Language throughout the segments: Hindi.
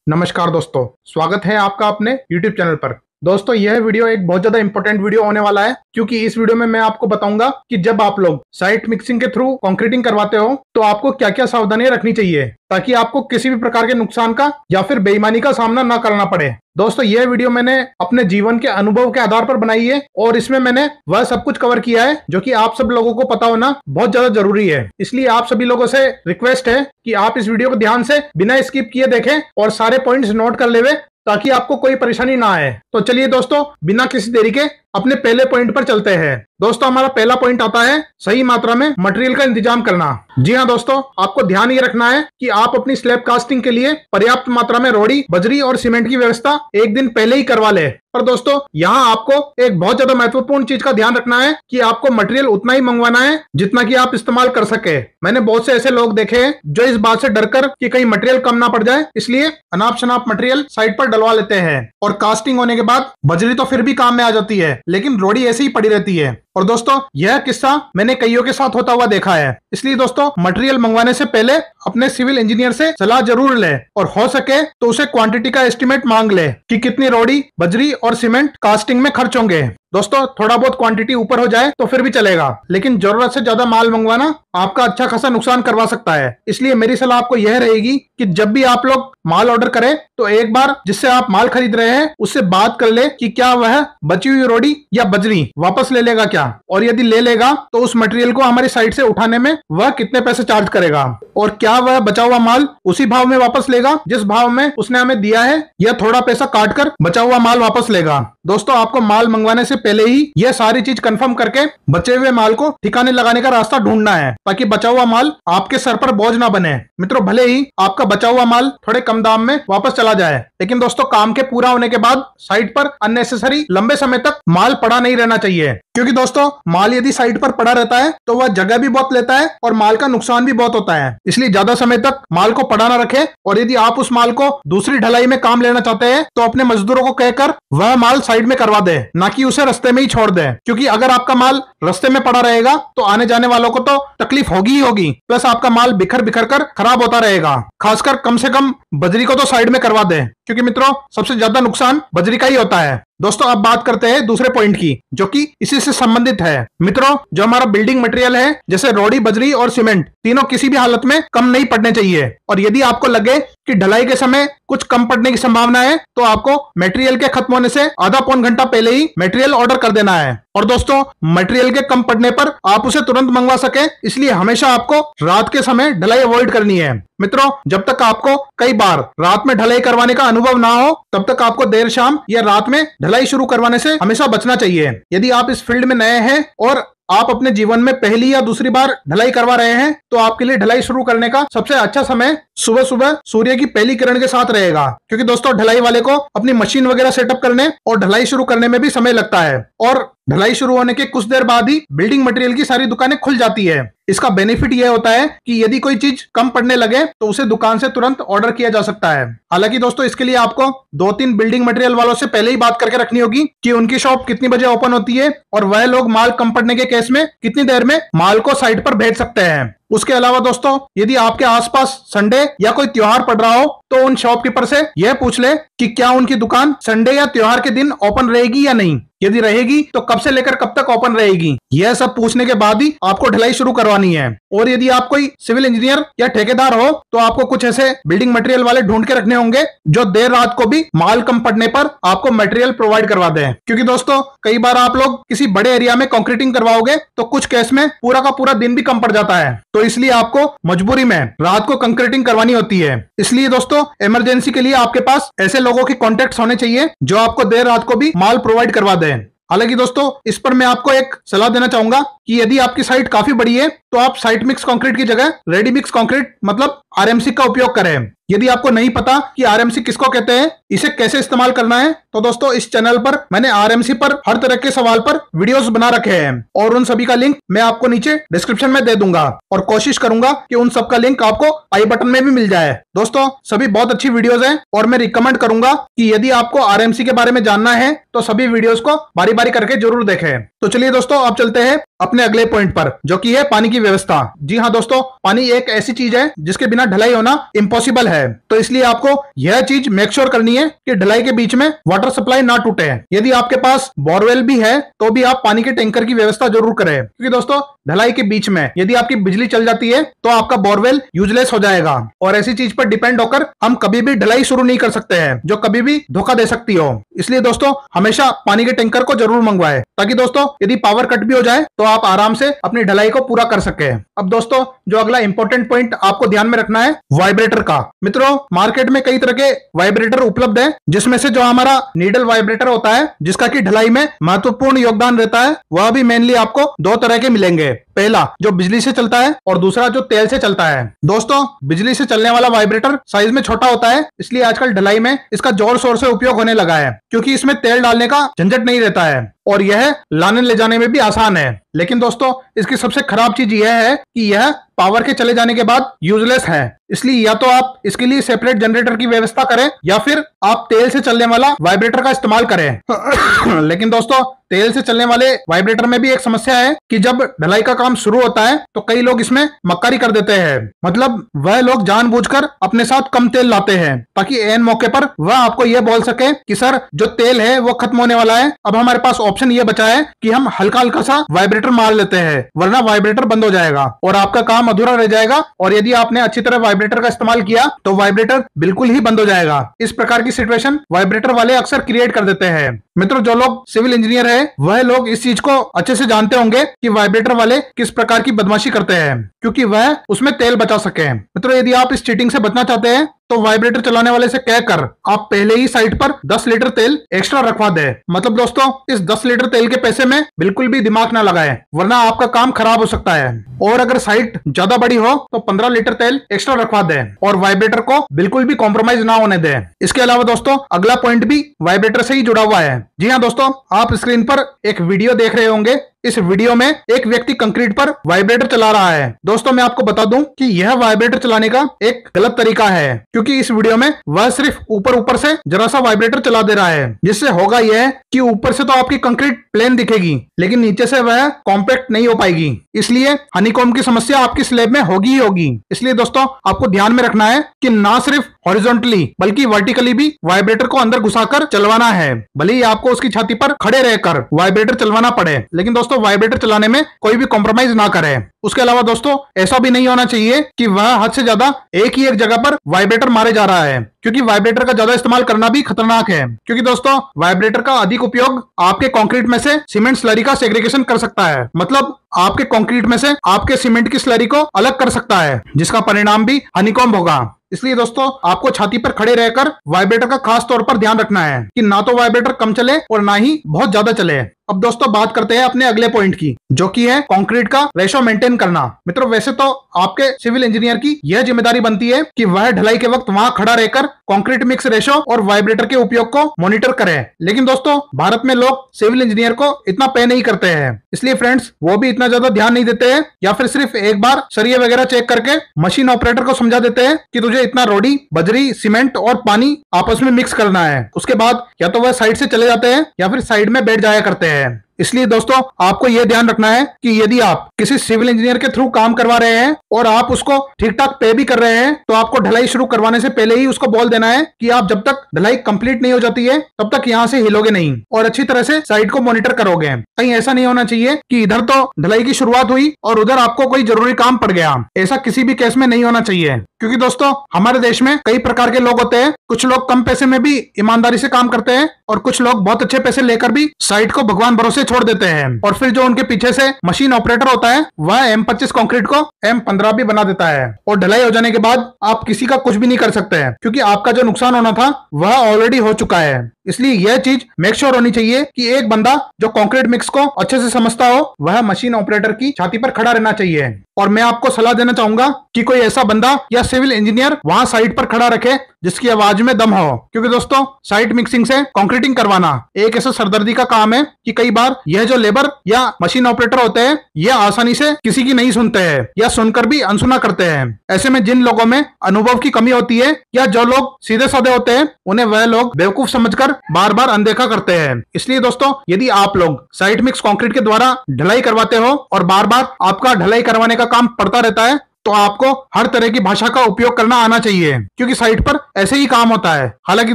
नमस्कार दोस्तों, स्वागत है आपका अपने YouTube चैनल पर। दोस्तों, यह वीडियो एक बहुत ज्यादा इंपॉर्टेंट वीडियो होने वाला है, क्योंकि इस वीडियो में मैं आपको बताऊंगा कि जब आप लोग साइट मिक्सिंग के थ्रू कंक्रीटिंग करवाते हो तो आपको क्या क्या सावधानियां रखनी चाहिए ताकि आपको किसी भी प्रकार के नुकसान का या फिर बेईमानी का सामना ना करना पड़े। दोस्तों, यह वीडियो मैंने अपने जीवन के अनुभव के आधार पर बनाई है और इसमें मैंने वह सब कुछ कवर किया है जो कि आप सब लोगों को पता होना बहुत ज्यादा जरूरी है। इसलिए आप सभी लोगों से रिक्वेस्ट है कि आप इस वीडियो को ध्यान से बिना स्किप किए देखें और सारे पॉइंट्स नोट कर लेवे ताकि आपको कोई परेशानी ना आए। तो चलिए दोस्तों, बिना किसी देरी के अपने पहले पॉइंट पर चलते हैं। दोस्तों, हमारा पहला पॉइंट आता है सही मात्रा में मटेरियल का इंतजाम करना। जी हाँ दोस्तों, आपको ध्यान ये रखना है कि आप अपनी स्लैब कास्टिंग के लिए पर्याप्त मात्रा में रोड़ी, बजरी और सीमेंट की व्यवस्था एक दिन पहले ही करवा ले। पर दोस्तों, यहाँ आपको एक बहुत ज्यादा महत्वपूर्ण चीज का ध्यान रखना है कि आपको मटेरियल उतना ही मंगवाना है जितना कि आप इस्तेमाल कर सके। मैंने बहुत से ऐसे लोग देखे हैं जो इस बात से डरकर कि कहीं मटेरियल कम ना पड़ जाए, इसलिए अनाप शनाप मटेरियल साइड पर डलवा लेते हैं और कास्टिंग होने के बाद बजरी तो फिर भी काम में आ जाती है, लेकिन रोड़ी ऐसे ही पड़ी रहती है। और दोस्तों, यह किस्सा मैंने कईयों के साथ होता हुआ देखा है। इसलिए दोस्तों, मटेरियल मंगवाने से पहले अपने सिविल इंजीनियर से सलाह जरूर ले और हो सके तो उसे क्वांटिटी का एस्टिमेट मांग ले कि कितनी रोड़ी, बजरी और सीमेंट कास्टिंग में खर्च होंगे। दोस्तों, थोड़ा बहुत क्वांटिटी ऊपर हो जाए तो फिर भी चलेगा, लेकिन जरूरत से ज्यादा माल मंगवाना आपका अच्छा खासा नुकसान करवा सकता है। इसलिए मेरी सलाह आपको यह रहेगी कि जब भी आप लोग माल ऑर्डर करें तो एक बार जिससे आप माल खरीद रहे हैं उससे बात कर ले कि क्या वह बची हुई रोड़ी या बजरी वापस ले लेगा क्या, और यदि ले लेगा तो उस मटेरियल को हमारी साइट से उठाने में वह कितने पैसे चार्ज करेगा, और क्या वह बचा हुआ माल उसी भाव में वापस लेगा जिस भाव में उसने हमें दिया है, या थोड़ा पैसा काट कर बचा हुआ माल वापस लेगा। दोस्तों, आपको माल मंगवाने से पहले ही यह सारी चीज कंफर्म करके बचे हुए माल को ठिकाने लगाने का रास्ता ढूंढना है ताकि बचा हुआ माल आपके सर पर बोझ ना बने। मित्रों, भले ही आपका बचा हुआ माल थोड़े कम दाम में वापस चला जाए, लेकिन दोस्तों काम के पूरा होने के बाद साइट पर अननेसेसरी लंबे समय तक माल पड़ा नहीं रहना चाहिए, क्योंकि दोस्तों माल यदि साइट पर पड़ा रहता है तो वह जगह भी बहुत लेता है और माल का नुकसान भी बहुत होता है। इसलिए ज्यादा समय तक माल को पड़ा ना रखें, और यदि आप उस माल को दूसरी ढलाई में काम लेना चाहते हैं तो अपने मजदूरों को कहकर वह माल साइड में करवा दे, ना कि उसे रास्ते में ही छोड़ दे। क्योंकि अगर आपका माल रास्ते में पड़ा रहेगा तो आने जाने वालों को तो तकलीफ होगी ही होगी, प्लस आपका माल बिखर बिखर कर खराब होता रहेगा। खासकर कम से कम बजरी को तो साइड में करवा दे, क्योंकि मित्रों सबसे ज्यादा नुकसान बजरी का ही होता है। दोस्तों, अब बात करते हैं दूसरे पॉइंट की जो कि इसी से संबंधित है। मित्रों, जो हमारा बिल्डिंग मटेरियल है जैसे रोड़ी, बजरी और सीमेंट, तीनों किसी भी हालत में कम नहीं पड़ने चाहिए। और यदि आपको लगे कि ढलाई के समय कुछ कम पड़ने की संभावना है तो आपको मटेरियल के खत्म होने से आधा पौन घंटा पहले ही मटेरियल ऑर्डर कर देना है। और दोस्तों, मटेरियल के कम पड़ने पर आप उसे तुरंत मंगवा सके, इसलिए हमेशा आपको रात के समय ढलाई अवॉइड करनी है। मित्रों, जब तक आपको कई बार रात में ढलाई करवाने का अनुभव ना हो तब तक आपको देर शाम या रात में ढलाई शुरू करवाने से हमेशा बचना चाहिए। यदि आप इस फील्ड में नए हैं और आप अपने जीवन में पहली या दूसरी बार ढलाई करवा रहे हैं तो आपके लिए ढलाई शुरू करने का सबसे अच्छा समय सुबह सुबह सूर्य की पहली किरण के साथ रहेगा, क्योंकि दोस्तों ढलाई वाले को अपनी मशीन वगैरह सेटअप करने और ढलाई शुरू करने में भी समय लगता है, और ढलाई शुरू होने के कुछ देर बाद ही बिल्डिंग मटेरियल की सारी दुकानें खुल जाती है। इसका बेनिफिट यह होता है कि यदि कोई चीज कम पड़ने लगे तो उसे दुकान से तुरंत ऑर्डर किया जा सकता है। हालांकि दोस्तों, इसके लिए आपको 2-3 बिल्डिंग मटेरियल वालों से पहले ही बात करके रखनी होगी कि उनकी शॉप कितनी बजे ओपन होती है और वह लोग माल कम पड़ने के केस में कितनी देर में माल को साइट पर भेज सकते हैं। उसके अलावा दोस्तों, यदि आपके आसपास संडे या कोई त्योहार पड़ रहा हो तो उन शॉपकीपर से यह पूछ ले कि क्या उनकी दुकान संडे या त्योहार के दिन ओपन रहेगी या नहीं। यदि रहेगी तो कब से लेकर कब तक ओपन रहेगी, यह सब पूछने के बाद ही आपको ढलाई शुरू करवानी है। और यदि आप कोई सिविल इंजीनियर या ठेकेदार हो तो आपको कुछ ऐसे बिल्डिंग मटेरियल वाले ढूंढ के रखने होंगे जो देर रात को भी माल कम पड़ने पर आपको मटेरियल प्रोवाइड करवा दें। क्योंकि दोस्तों, कई बार आप लोग किसी बड़े एरिया में कंक्रीटिंग करवाओगे तो कुछ केस में पूरा का पूरा दिन भी कम पड़ जाता है, तो इसलिए आपको मजबूरी में रात को कंक्रीटिंग करवानी होती है। इसलिए दोस्तों, इमरजेंसी के लिए आपके पास ऐसे लोगों के कॉन्टेक्ट होने चाहिए जो आपको देर रात को भी माल प्रोवाइड करवा दें। हालांकि दोस्तों, इस पर मैं आपको एक सलाह देना चाहूंगा कि यदि आपकी साइट काफी बड़ी है तो आप साइट मिक्स कंक्रीट की जगह रेडी मिक्स कंक्रीट मतलब आरएमसी का उपयोग करें। यदि आपको नहीं पता कि आरएमसी किसको कहते हैं, इसे कैसे इस्तेमाल करना है, तो दोस्तों इस चैनल पर मैंने आरएमसी पर हर तरह के सवाल पर वीडियोस बना रखे हैं और उन सभी का लिंक मैं आपको नीचे डिस्क्रिप्शन में दे दूंगा और कोशिश करूंगा कि उन सब का लिंक आपको आई बटन में भी मिल जाए। दोस्तों, सभी बहुत अच्छी वीडियोस हैं और मैं रिकमेंड करूंगा कि यदि आपको आरएमसी के बारे में जानना है तो सभी वीडियोस को बारी बारी करके जरूर देखें। तो चलिए दोस्तों, अब चलते हैं अपने अगले पॉइंट पर, जो कि है पानी की व्यवस्था। जी हाँ दोस्तों, पानी एक ऐसी चीज है जिसके बिना ढलाई होना इम्पॉसिबल है। तो इसलिए आपको यह चीज मेक श्योर करनी है कि ढलाई के बीच में वाटर सप्लाई ना टूटे। यदि आपके पास बोरवेल भी है तो भी आप पानी के टैंकर की व्यवस्था जरूर करें, क्योंकि दोस्तों ढलाई के बीच में यदि आपकी बिजली चल जाती है तो आपका बोरवेल यूजलेस हो जाएगा, और ऐसी चीज पर डिपेंड होकर हम कभी भी ढलाई शुरू नहीं कर सकते हैं जो कभी भी धोखा दे सकती हो। इसलिए दोस्तों हमेशा पानी के टैंकर को जरूर मंगवाएं, ताकि दोस्तों यदि पावर कट भी हो जाए तो आप आराम से अपनी ढलाई को पूरा कर सके। अब दोस्तों जो अगला इंपॉर्टेंट पॉइंट आपको ध्यान में रखना है, वाइब्रेटर का। मित्रों मार्केट में कई तरह के वाइब्रेटर उपलब्ध है, जिसमें से जो हमारा नीडल वाइब्रेटर होता है, जिसका की ढलाई में महत्वपूर्ण योगदान रहता है, वह भी मेनली आपको दो तरह के मिलेंगे। पहला जो बिजली से चलता है और दूसरा जो तेल से चलता है। दोस्तों बिजली से चलने वाला वाइब्रेटर साइज में छोटा होता है, इसलिए आजकल ढलाई में इसका जोर शोर से उपयोग होने लगा है, क्योंकि इसमें तेल डालने का झंझट नहीं रहता है और यह लाने ले जाने में भी आसान है। लेकिन दोस्तों इसकी सबसे खराब चीज यह है कि यह पावर के चले जाने के बाद यूजलेस है, इसलिए या तो आप इसके लिए सेपरेट जनरेटर की व्यवस्था करें या फिर आप तेल से चलने वाला वाइब्रेटर का इस्तेमाल करें। लेकिन दोस्तों तेल से चलने वाले वाइब्रेटर में भी एक समस्या है कि जब ढलाई का काम शुरू होता है तो कई लोग इसमें मक्कारी कर देते हैं। मतलब वह लोग जानबूझकर अपने साथ कम तेल लाते हैं, ताकि एन मौके पर वह आपको यह बोल सके कि सर जो तेल है वो खत्म होने वाला है, अब हमारे पास ऑप्शन ये बचा है कि हम हल्का हल्का सा वाइब्रेटर मार लेते हैं, वरना वाइब्रेटर बंद हो जाएगा और आपका काम अधूरा रह जाएगा। और यदि आपने अच्छी तरह वाइब्रेटर का इस्तेमाल किया तो वाइब्रेटर बिल्कुल ही बंद हो जाएगा। इस प्रकार की सिचुएशन वाइब्रेटर वाले अक्सर क्रिएट कर देते हैं। मित्रों जो लोग सिविल इंजीनियर है वह लोग इस चीज को अच्छे से जानते होंगे कि वाइब्रेटर वाले किस प्रकार की बदमाशी करते हैं, क्योंकि वह उसमें तेल बचा सके। मित्रों यदि आप इस चीटिंग से बचना चाहते हैं तो वाइब्रेटर चलाने वाले से कहकर आप पहले ही साइड पर 10 लीटर तेल एक्स्ट्रा रखवा दें। मतलब दोस्तों इस 10 लीटर तेल के पैसे में बिल्कुल भी दिमाग ना लगाएं, वरना आपका काम खराब हो सकता है। और अगर साइट ज्यादा बड़ी हो तो 15 लीटर तेल एक्स्ट्रा रखवा दें और वाइब्रेटर को बिल्कुल भी कॉम्प्रोमाइज ना होने दें। इसके अलावा दोस्तों अगला पॉइंट भी वाइब्रेटर से ही जुड़ा हुआ है। जी हाँ दोस्तों, आप स्क्रीन पर एक वीडियो देख रहे होंगे। इस वीडियो में एक व्यक्ति कंक्रीट पर वाइब्रेटर चला रहा है। दोस्तों मैं आपको बता दूं कि यह वाइब्रेटर चलाने का एक गलत तरीका है, क्योंकि इस वीडियो में वह सिर्फ ऊपर ऊपर से जरा सा वाइब्रेटर चला दे रहा है, जिससे होगा यह कि ऊपर से तो आपकी कंक्रीट प्लेन दिखेगी, लेकिन नीचे से वह कॉम्पैक्ट नहीं हो पाएगी। इसलिए हनीकॉम्ब की समस्या आपकी स्लैब में होगी ही होगी। इसलिए दोस्तों आपको ध्यान में रखना है कि ना सिर्फ हॉरिजॉन्टली बल्कि वर्टिकली भी वाइब्रेटर को अंदर घुसाकर चलवाना है, भले ही आपको उसकी छाती पर खड़े रहकर वाइब्रेटर चलवाना पड़े, लेकिन दोस्तों वाइब्रेटर चलाने में कोई भी कॉम्प्रोमाइज ना करें। उसके अलावा दोस्तों ऐसा भी नहीं होना चाहिए कि वह हद से ज्यादा एक ही एक जगह पर वाइब्रेटर मारे जा रहा है, क्योंकि वाइब्रेटर का ज्यादा इस्तेमाल करना भी खतरनाक है। क्योंकि दोस्तों वाइब्रेटर का अधिक उपयोग आपके कंक्रीट में से सीमेंट स्लरी का सेग्रीगेशन कर सकता है। मतलब आपके कंक्रीट में से आपके सीमेंट की स्लरी को अलग कर सकता है, जिसका परिणाम भी हनीकॉम्ब होगा। इसलिए दोस्तों आपको छाती पर खड़े रहकर वाइब्रेटर का खास तौर पर ध्यान रखना है कि ना तो वाइब्रेटर कम चले और ना ही बहुत ज्यादा चले। अब दोस्तों बात करते हैं अपने अगले पॉइंट की, जो कि है कंक्रीट का रेशो मेंटेन करना। मित्रों वैसे तो आपके सिविल इंजीनियर की यह जिम्मेदारी बनती है कि वह ढलाई के वक्त वहां खड़ा रहकर कंक्रीट मिक्स रेशो और वाइब्रेटर के उपयोग को मॉनिटर करे, लेकिन दोस्तों भारत में लोग सिविल इंजीनियर को इतना पे नहीं करते हैं। इसलिए फ्रेंड्स वो भी इतना ज्यादा ध्यान नहीं देते हैं, या फिर सिर्फ एक बार सरिये वगैरह चेक करके मशीन ऑपरेटर को समझा देते हैं कि तुझे इतना रोडी, बजरी, सीमेंट और पानी आपस में मिक्स करना है। उसके बाद या तो वह साइड से चले जाते हैं या फिर साइड में बैठ जाया करते हैं। इसलिए दोस्तों आपको यह ध्यान रखना है कि यदि आप किसी सिविल इंजीनियर के थ्रू काम करवा रहे हैं और आप उसको ठीक ठाक पे भी कर रहे हैं, तो आपको ढलाई शुरू करवाने से पहले ही उसको बोल देना है कि आप जब तक ढलाई कंप्लीट नहीं हो जाती है तब तक यहां से हिलोगे नहीं और अच्छी तरह से साइट को मॉनिटर करोगे। कहीं ऐसा नहीं होना चाहिए कि इधर तो ढलाई की शुरुआत हुई और उधर आपको कोई जरूरी काम पड़ गया। ऐसा किसी भी केस में नहीं होना चाहिए, क्योंकि दोस्तों हमारे देश में कई प्रकार के लोग होते हैं। कुछ लोग कम पैसे में भी ईमानदारी से काम करते हैं और कुछ लोग बहुत अच्छे पैसे लेकर भी साइट को भगवान भरोसे छोड़ देते हैं, और फिर जो उनके पीछे से मशीन ऑपरेटर होता है वह M25 कंक्रीट को M15 भी बना देता है, और ढलाई हो जाने के बाद आप किसी का कुछ भी नहीं कर सकते हैं, क्योंकि आपका जो नुकसान होना था वह ऑलरेडी हो चुका है। इसलिए यह चीज मेक श्योर होनी चाहिए कि एक बंदा जो कंक्रीट मिक्स को अच्छे से समझता हो वह मशीन ऑपरेटर की छाती पर खड़ा रहना चाहिए। और मैं आपको सलाह देना चाहूंगा कि कोई ऐसा बंदा या सिविल इंजीनियर वहां साइट पर खड़ा रखे जिसकी आवाज में दम हो, क्योंकि दोस्तों साइट मिक्सिंग से कंक्रीटिंग करवाना एक ऐसा सरदर्दी का काम है कि कई बार यह जो लेबर या मशीन ऑपरेटर होते हैं यह आसानी से किसी की नहीं सुनते हैं या सुनकर भी अनसुना करते हैं। ऐसे में जिन लोगों में अनुभव की कमी होती है या जो लोग सीधे साधे होते हैं उन्हें वह लोग बेवकूफ समझकर बार बार अनदेखा करते हैं। इसलिए दोस्तों, यदि आप लोग साइट मिक्स कंक्रीट के द्वारा ढलाई करवाते हो और बार बार आपका ढलाई करवाने का काम पड़ता रहता है, तो आपको हर तरह की भाषा का उपयोग करना आना चाहिए, क्योंकि साइट पर ऐसे ही काम होता है। हालांकि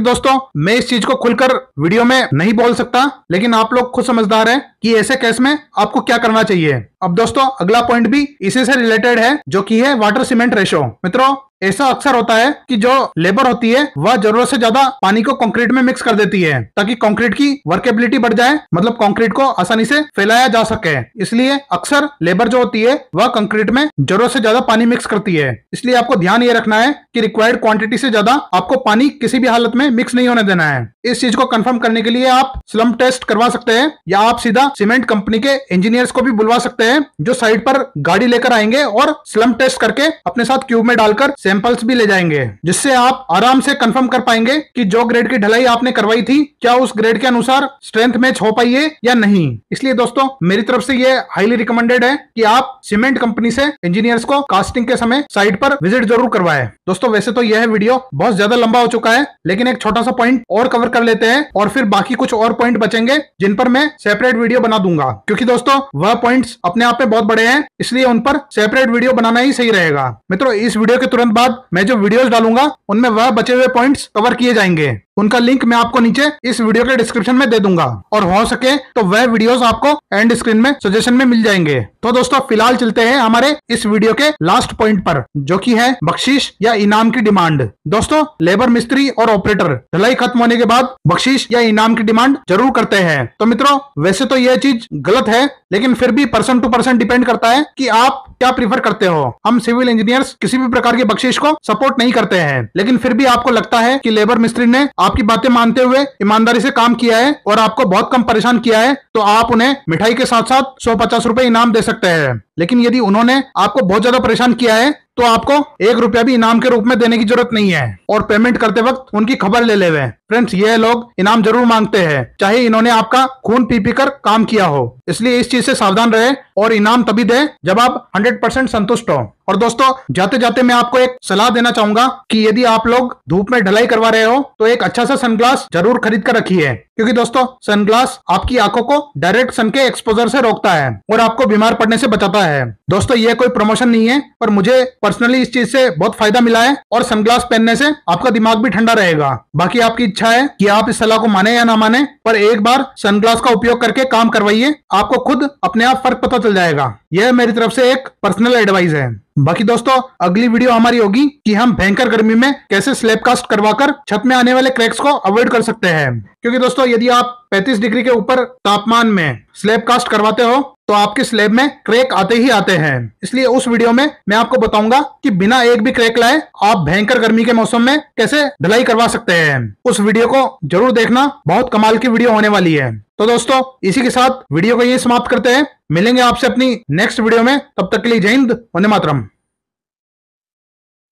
दोस्तों, मैं इस चीज को खुलकर वीडियो में नहीं बोल सकता, लेकिन आप लोग खुद समझदार हैं कि ऐसे केस में आपको क्या करना चाहिए। अब दोस्तों, अगला पॉइंट भी इसी से रिलेटेड है, जो कि है वाटर सीमेंट रेशो। मित्रों, ऐसा अक्सर होता है कि जो लेबर होती है वह जरूरत से ज्यादा पानी को कंक्रीट में मिक्स कर देती है, ताकि कंक्रीट की वर्केबिलिटी बढ़ जाए, मतलब कंक्रीट को आसानी से फैलाया जा सके। इसलिए अक्सर लेबर जो होती है वह कंक्रीट में जरूरत से ज्यादा पानी मिक्स करती है। इसलिए आपको ध्यान ये रखना है कि रिक्वायर्ड क्वांटिटी से ज्यादा आपको पानी किसी भी हालत में मिक्स नहीं होने देना है। इस चीज को कंफर्म करने के लिए आप स्लम टेस्ट करवा सकते हैं, या आप सीधा सीमेंट कंपनी के इंजीनियर्स को भी बुलवा सकते हैं, जो साइट पर गाड़ी लेकर आएंगे और स्लम टेस्ट करके अपने साथ क्यूब में डालकर सैंपल्स भी ले जाएंगे, जिससे आप आराम से कंफर्म कर पाएंगे कि जो ग्रेड की ढलाई आपने करवाई थी, क्या उस ग्रेड के अनुसार स्ट्रेंथ मैच हो पाई है या नहीं। इसलिए दोस्तों, मेरी तरफ से ये हाईली रिकमेंडेड है कि आप सीमेंट कंपनी से इंजीनियर्स को कास्टिंग के समय साइट पर विजिट जरूर करवाएं। दोस्तों, वैसे तो यह वीडियो बहुत ज्यादा लंबा हो चुका है, लेकिन एक छोटा सा पॉइंट और कवर कर लेते हैं, और फिर बाकी कुछ और पॉइंट बचेंगे जिन पर मैं सेपरेट वीडियो बना दूंगा, क्योंकि दोस्तों वह पॉइंट्स अपने आप में बहुत बड़े हैं, इसलिए उन पर सेपरेट वीडियो बनाना ही सही रहेगा। मित्रों, इस वीडियो के तुरंत बाद मैं जो वीडियोस डालूंगा उनमें वह बचे हुए पॉइंट्स कवर किए जाएंगे। उनका लिंक मैं आपको नीचे इस वीडियो के डिस्क्रिप्शन में दे दूंगा, और हो सके तो वह वीडियोस आपको एंड स्क्रीन में सजेशन में मिल जाएंगे। तो दोस्तों, फिलहाल चलते हैं हमारे इस वीडियो के लास्ट पॉइंट पर, जो कि है बख्शीश या इनाम की डिमांड। दोस्तों, लेबर, मिस्त्री और ऑपरेटर ढलाई खत्म होने के बाद बख्शीश या इनाम की डिमांड जरूर करते हैं। तो मित्रों, वैसे तो यह चीज गलत है, लेकिन फिर भी पर्सन टू पर्सन डिपेंड करता है कि आप क्या प्रीफर करते हो। हम सिविल इंजीनियर्स किसी भी प्रकार की बख्शीश को सपोर्ट नहीं करते हैं, लेकिन फिर भी आपको लगता है कि लेबर मिस्त्री ने आपकी बातें मानते हुए ईमानदारी से काम किया है और आपको बहुत कम परेशान किया है, तो आप उन्हें मिठाई के साथ साथ 150 रुपए इनाम दे सकते हैं। लेकिन यदि उन्होंने आपको बहुत ज्यादा परेशान किया है, तो आपको 1 रुपया भी इनाम के रूप में देने की जरूरत नहीं है, और पेमेंट करते वक्त उनकी खबर ले लेवे। फ्रेंड्स, ये लोग इनाम जरूर मांगते हैं, चाहे इन्होंने आपका खून पी पी कर काम किया हो। इसलिए इस चीज से सावधान रहे और इनाम तभी दे जब आप 100% संतुष्ट हो। और दोस्तों, जाते जाते मैं आपको एक सलाह देना चाहूंगा कि यदि आप लोग धूप में ढलाई करवा रहे हो, तो एक अच्छा सा सनग्लास जरूर खरीद कर रखिए, क्योंकि दोस्तों सनग्लास आपकी आंखों को डायरेक्ट सन के एक्सपोजर से रोकता है और आपको बीमार पड़ने से बचाता है। दोस्तों, यह कोई प्रमोशन नहीं है, पर मुझे पर्सनली इस चीज से बहुत फायदा मिला है, और सनग्लास पहनने से आपका दिमाग भी ठंडा रहेगा। बाकी आपकी इच्छा है कि आप इस सलाह को माने या ना माने, पर एक बार सनग्लास का उपयोग करके काम करवाइए, आपको खुद अपने आप फर्क पता चल जाएगा। यह मेरी तरफ से एक पर्सनल एडवाइस है। बाकी दोस्तों, अगली वीडियो हमारी होगी कि हम भयंकर गर्मी में कैसे स्लैब कास्ट करवाकर छत में आने वाले क्रैक्स को अवॉइड कर सकते हैं। क्योंकि दोस्तों, यदि आप 35 डिग्री के ऊपर तापमान में स्लैब कास्ट करवाते हो, तो आपके स्लैब में क्रैक आते ही आते हैं। इसलिए उस वीडियो में मैं आपको बताऊंगा कि बिना एक भी क्रैक लाए आप भयंकर गर्मी के मौसम में कैसे ढलाई करवा सकते हैं। उस वीडियो को जरूर देखना, बहुत कमाल की वीडियो होने वाली है। तो दोस्तों, इसी के साथ वीडियो को यही समाप्त करते हैं। मिलेंगे आपसे अपनी नेक्स्ट वीडियो में, तब तक के लिए जय हिंद, वंदे मातरम।